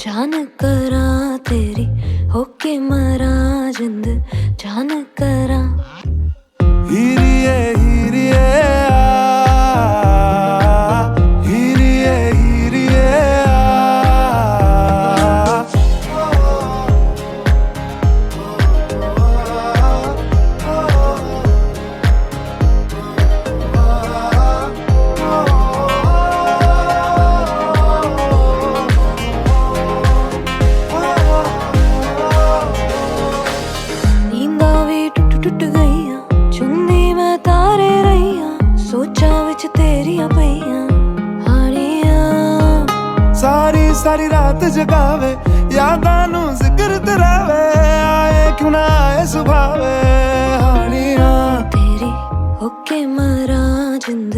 जान करा तेरी होके मरा जिंद जान करा हीरिए हीरिए हीरिए हीरिए टुट गईया चुन्नी मैं तारे रहीया सोचा विच तेरिया पईया हानिया सारी सारी रात जगावे यादां नू जिक्र तरावे आए क्यों ना आए सुभावे हानिया तेरी होके मरा जिंद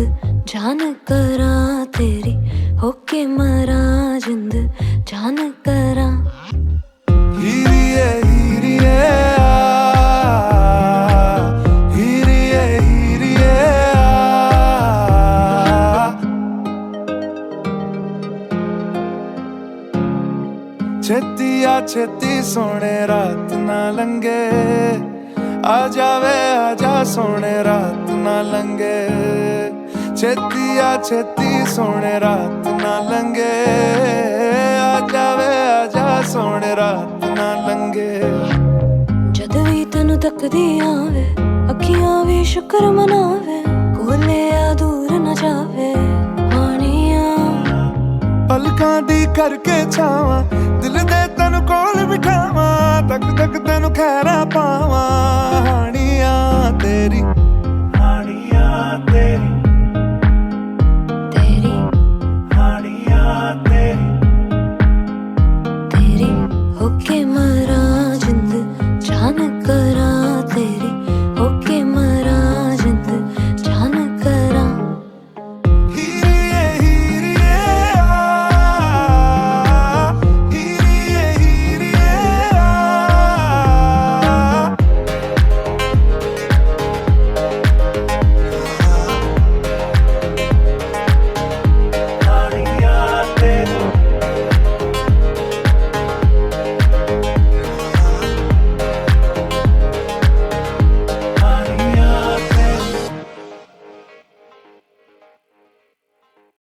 जान करा तेरी होके मरा जिंद जान करा हीरिए हीरिए छेती आ छेती सोने रात ना लंगे आ जावे आजा सोने रात ना लंगे छेती आ छेती सोने रात ना लंगे आ जावे आजा सोने रात ना लंगे जद भी तैनू तकदी आवे अखियां भी शुक्र मनावे कोले आ दूर न जावे हानिया पलकां दी करके छावां दिल दे तैनू कोल बिठावां तक तक तैनू खैरा पावां हानिया तेरी हानिया तेरी तेरी हानिया तेरी तेरी होके मरा